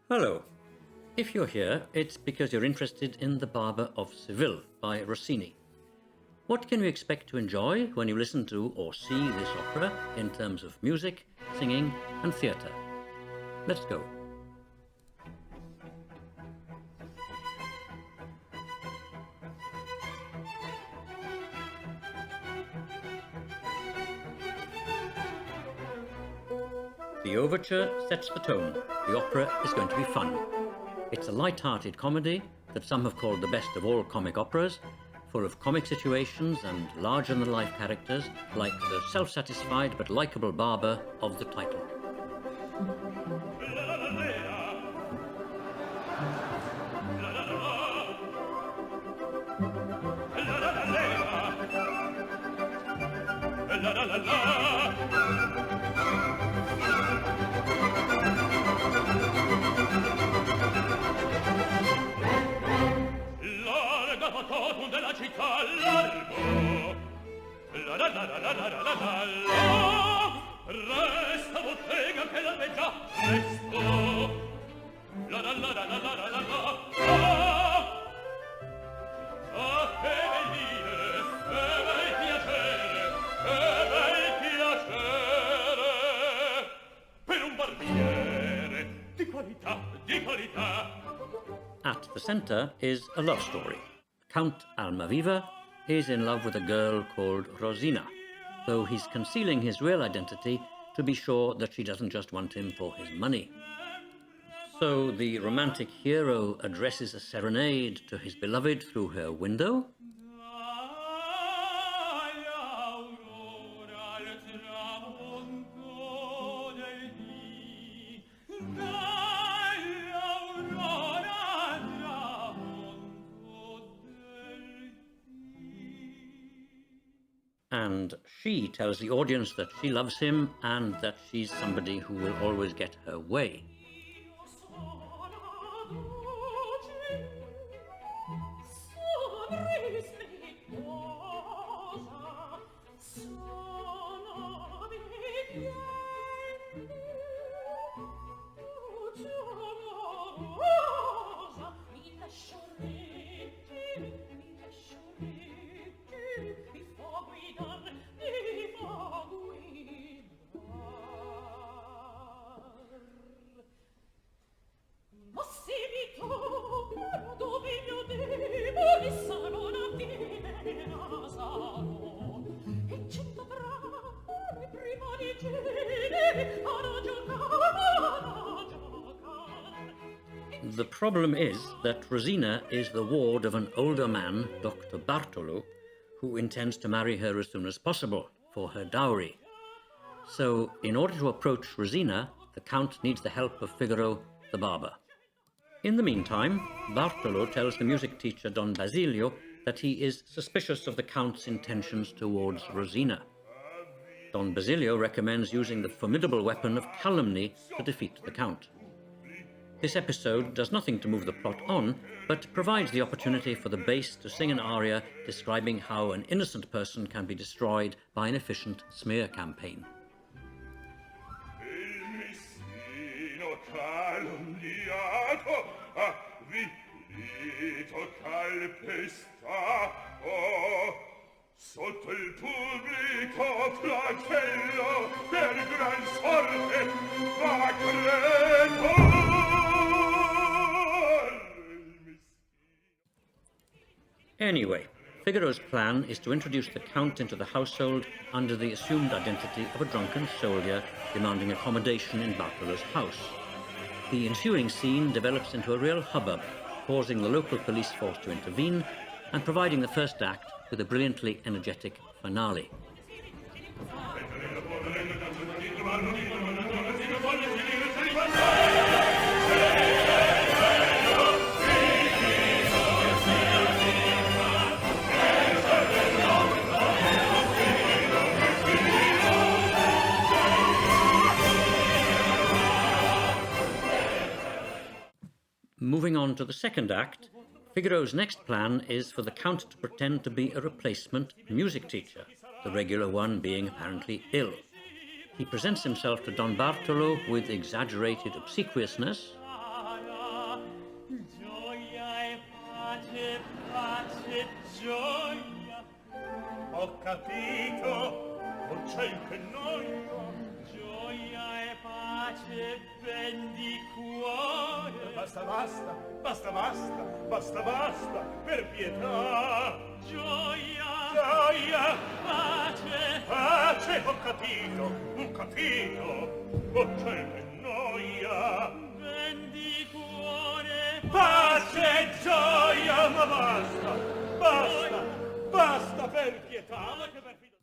Hello. If you're here, it's because you're interested in The Barber of Seville by Rossini. What can you expect to enjoy when you listen to or see this opera in terms of music, singing and theatre? Let's go. The overture sets the tone. The opera is going to be fun. It's a light-hearted comedy that some have called the best of all comic operas, full of comic situations and larger-than-life characters like the self-satisfied but likeable barber of the title. Della città all'albo, resta bottega che l'albeggia presto, ah, che bel dire, che bel piacere, per un barbiere di qualità, di qualità. At the centre is a love story. Count Almaviva is in love with a girl called Rosina, though he's concealing his real identity to be sure that she doesn't just want him for his money. So the romantic hero addresses a serenade to his beloved through her window. And she tells the audience that she loves him and that she's somebody who will always get her way. The problem is that Rosina is the ward of an older man, Dr. Bartolo, who intends to marry her as soon as possible for her dowry. So, in order to approach Rosina, the Count needs the help of Figaro, the barber. In the meantime, Bartolo tells the music teacher Don Basilio that he is suspicious of the Count's intentions towards Rosina. Don Basilio recommends using the formidable weapon of calumny to defeat the Count. This episode does nothing to move the plot on, but provides the opportunity for the bass to sing an aria describing how an innocent person can be destroyed by an efficient smear campaign. Sotto il pubblico flagello per gran sorte va credo. Anyway, Figaro's plan is to introduce the Count into the household under the assumed identity of a drunken soldier demanding accommodation in Bartolo's house. The ensuing scene develops into a real hubbub, causing the local police force to intervene and providing the first act with a brilliantly energetic finale. Moving on to the second act, Figaro's next plan is for the Count to pretend to be a replacement music teacher, the regular one being apparently ill. He presents himself to Don Bartolo with exaggerated obsequiousness. Gioia e pace, pace, gioia. Ho capito, oh ciel che noia. Gioia e pace, ben di cuore. Basta, basta, basta, basta, basta, basta, per pietà. Gioia, Gioia, pace, pace, ho capito, oh ciel che noia. ben di cuore. Pace, gioia, ma basta, basta, basta, per pietà. Ma che perfido.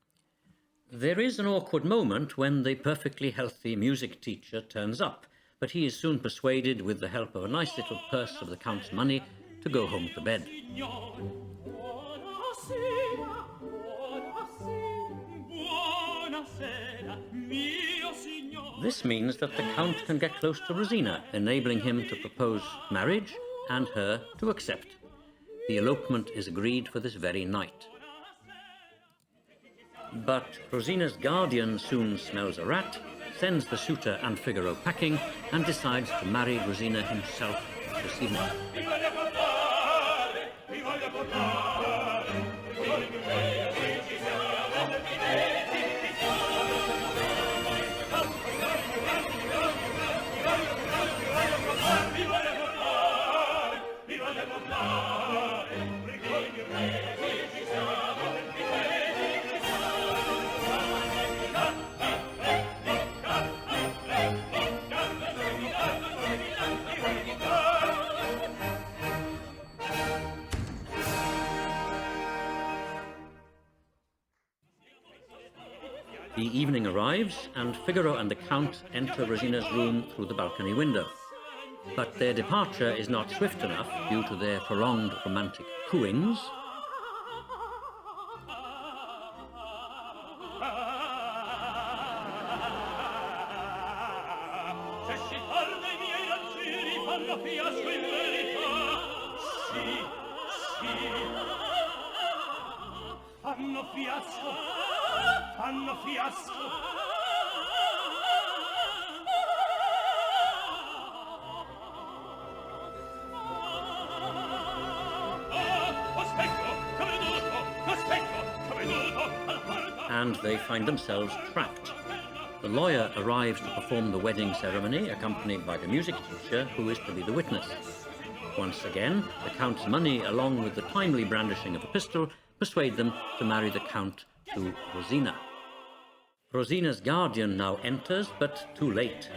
There is an awkward moment when the perfectly healthy music teacher turns up, but he is soon persuaded, with the help of a nice little purse of the Count's money, to go home to bed. Signore, buonasera, buonasera, mio signore. This means that the Count can get close to Rosina, enabling him to propose marriage and her to accept. The elopement is agreed for this very night. But Rosina's guardian soon smells a rat, sends the suitor and Figaro packing, and decides to marry Rosina himself this evening. The evening arrives, and Figaro and the Count enter Rosina's room through the balcony window. But their departure is not swift enough due to their prolonged romantic cooings. Se si parla i miei raggiri fanno fiasco in verità. Sì, sì. Fanno fiasco. Fanno fiasco. And they find themselves trapped. The lawyer arrives to perform the wedding ceremony, accompanied by the music teacher, who is to be the witness. Once again, the Count's money, along with the timely brandishing of a pistol, persuade them to marry the Count to Rosina. Rosina's guardian now enters, but too late.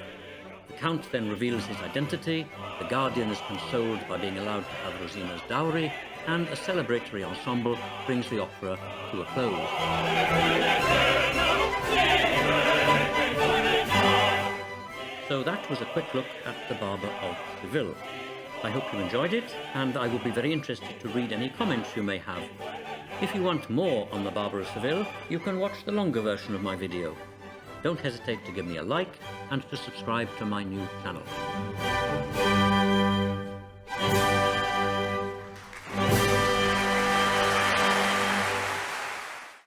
The Count then reveals his identity, the guardian is consoled by being allowed to have Rosina's dowry, and a celebratory ensemble brings the opera to a close. So that was a quick look at The Barber of Seville. I hope you enjoyed it, and I would be very interested to read any comments you may have. If you want more on The Barber of Seville, you can watch the longer version of my video. Don't hesitate to give me a like and to subscribe to my new channel.